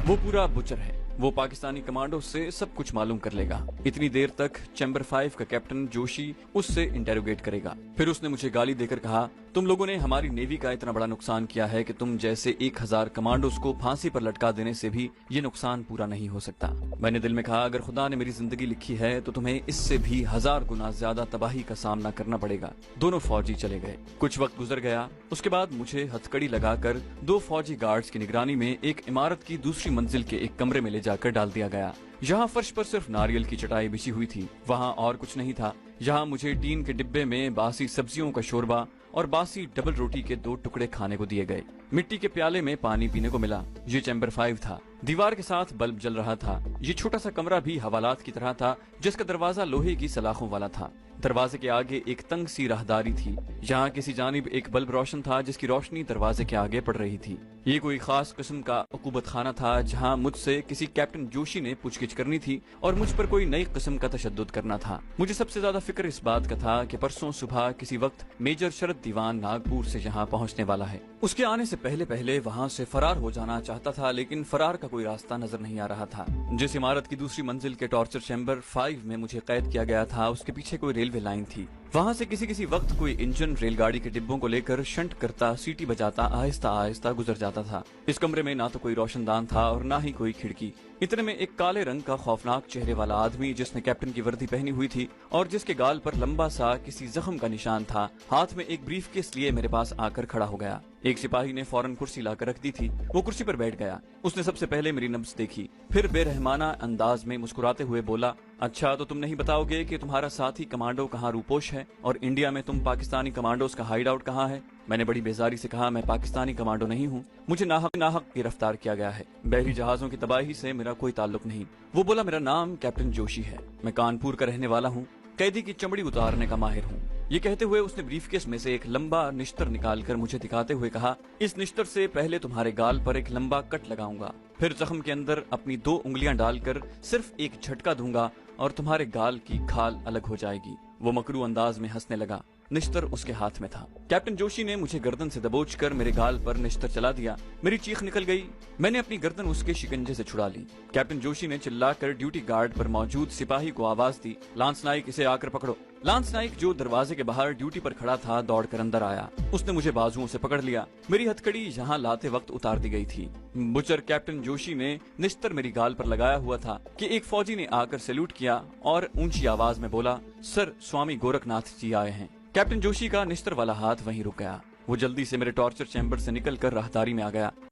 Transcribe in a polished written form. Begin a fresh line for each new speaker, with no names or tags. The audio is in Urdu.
وہ پورا بچر ہے، وہ پاکستانی کمانڈو سے سب کچھ معلوم کر لے گا۔ اتنی دیر تک چیمبر 5 کا کیپٹن جوشی اس سے انٹیروگیٹ کرے گا۔ پھر اس نے مجھے گالی دے کر کہا، تم لوگوں نے ہماری نیوی کا اتنا بڑا نقصان کیا ہے کہ تم جیسے 1000 کمانڈوز کو پھانسی پر لٹکا دینے سے بھی یہ نقصان پورا نہیں ہو سکتا۔ میں نے دل میں کہا، اگر خدا نے میری زندگی لکھی ہے تو تمہیں اس سے بھی 1000 گنا زیادہ تباہی کا سامنا کرنا پڑے گا۔ دونوں فوجی چلے گئے۔ کچھ وقت گزر گیا، اس کے بعد مجھے ہتھکڑی لگا کر 2 فوجی گارڈز کی نگرانی میں ایک عمارت کی دوسری منزل کے ایک کمرے میں لے جا کر ڈال دیا گیا۔ یہاں فرش پر صرف ناریل کی چٹائی بچھی ہوئی تھی، وہاں اور کچھ نہیں تھا۔ یہاں مجھے ٹین کے ڈبے میں باسی سبزیوں کا شوربہ اور باسی ڈبل روٹی کے 2 ٹکڑے کھانے کو دیے گئے۔ مٹی کے پیالے میں پانی پینے کو ملا۔ یہ چیمبر 5 تھا۔ دیوار کے ساتھ بلب جل رہا تھا۔ یہ چھوٹا سا کمرہ بھی حوالات کی طرح تھا، جس کا دروازہ لوہے کی سلاخوں والا تھا۔ دروازے کے آگے ایک تنگ سی راہداری تھی۔ یہاں کسی جانب ایک بلب روشن تھا جس کی روشنی دروازے کے آگے پڑ رہی تھی۔ یہ کوئی خاص قسم کا عقوبت خانہ تھا جہاں مجھ سے کسی کیپٹن جوشی نے پوچھ گچھ کرنی تھی اور مجھ پر کوئی نئی قسم کا تشدد کرنا تھا۔ مجھے سب سے زیادہ فکر اس بات کا تھا کہ پرسوں صبح کسی وقت میجر شرد دیوان ناگپور سے یہاں پہنچنے والا ہے۔ اس کے آنے سے پہلے وہاں سے فرار ہو جانا چاہتا تھا، لیکن فرار کا کوئی راستہ نظر نہیں آ رہا تھا۔ جس عمارت کی دوسری منزل کے ٹارچر چیمبر 5 میں مجھے قید کیا گیا تھا، اس کے پیچھے کوئی ریلوے لائن تھی۔ وہاں سے کسی وقت کوئی انجن ریل گاڑی کے ڈبوں کو لے کر شنٹ کرتا، سیٹی بجاتا آہستہ آہستہ گزر جاتا تھا۔ اس کمرے میں نہ تو کوئی روشن دان تھا اور نہ ہی کوئی کھڑکی۔ اتنے میں ایک کالے رنگ کا خوفناک چہرے والا آدمی، جس نے کیپٹن کی وردی پہنی ہوئی تھی اور جس کے گال پر لمبا سا کسی زخم کا نشان تھا، ہاتھ میں ایک بریف کیس لیے میرے پاس آ کر کھڑا ہو گیا۔ ایک سپاہی نے فوراً کرسی لا کر رکھ دی تھی۔ وہ کرسی پر بیٹھ گیا۔ اس نے سب سے پہلے میری نبض دیکھی، پھر بے رحمانہ انداز میں مسکراتے ہوئے بولا، اچھا تو تم نہیں بتاؤ گے کہ تمہارا ساتھی کمانڈو کہاں روپوش ہے اور انڈیا میں تم پاکستانی کمانڈوز کا ہائیڈ آؤٹ کہاں ہے؟ میں نے بڑی بیزاری سے کہا، میں پاکستانی کمانڈو نہیں ہوں، مجھے ناحق گرفتار کیا گیا ہے، بحری جہازوں کی تباہی سے میرا کوئی تعلق نہیں۔ وہ بولا، میرا نام کیپٹن جوشی ہے، میں کانپور کا رہنے والا ہوں، قیدی کی چمڑی اتارنے کا ماہر ہوں۔ یہ کہتے ہوئے اس نے بریف کیس میں سے ایک لمبا نشتر نکال کر مجھے دکھاتے ہوئے کہا، اس نشتر سے پہلے تمہارے گال پر ایک لمبا کٹ لگاؤں گا، پھر زخم کے اندر اپنی 2 انگلیاں ڈال کر صرف ایک جھٹکا دوں گا اور تمہارے گال کی کھال الگ ہو جائے گی۔ وہ مکرو انداز میں ہنسنے لگا۔ نشتر اس کے ہاتھ میں تھا۔ کیپٹن جوشی نے مجھے گردن سے دبوچ کر میرے گال پر نشتر چلا دیا۔ میری چیخ نکل گئی۔ میں نے اپنی گردن اس کے شکنجے سے چھڑا لی۔ کیپٹن جوشی نے چلا کر ڈیوٹی گارڈ پر موجود سپاہی کو آواز دی، لانس نائک، اسے آ کر پکڑو۔ لانس نائک، جو دروازے کے باہر ڈیوٹی پر کھڑا تھا، دوڑ کر اندر آیا۔ اس نے مجھے بازوؤں سے پکڑ لیا۔ میری ہتھکڑی یہاں لاتے وقت اتار دی گئی تھی۔ بچر کیپٹن جوشی نے نشتر میری گال پر لگایا ہوا تھا کہ ایک فوجی نے آ کر سیلوٹ کیا اور اونچی آواز میں بولا، سر، سوامی گورکھ ناتھ جی آئے ہیں۔ کیپٹن جوشی کا نشتر والا ہاتھ وہیں رک گیا۔ وہ جلدی سے میرے ٹارچر چیمبر سے نکل کر راہداری میں آ گیا۔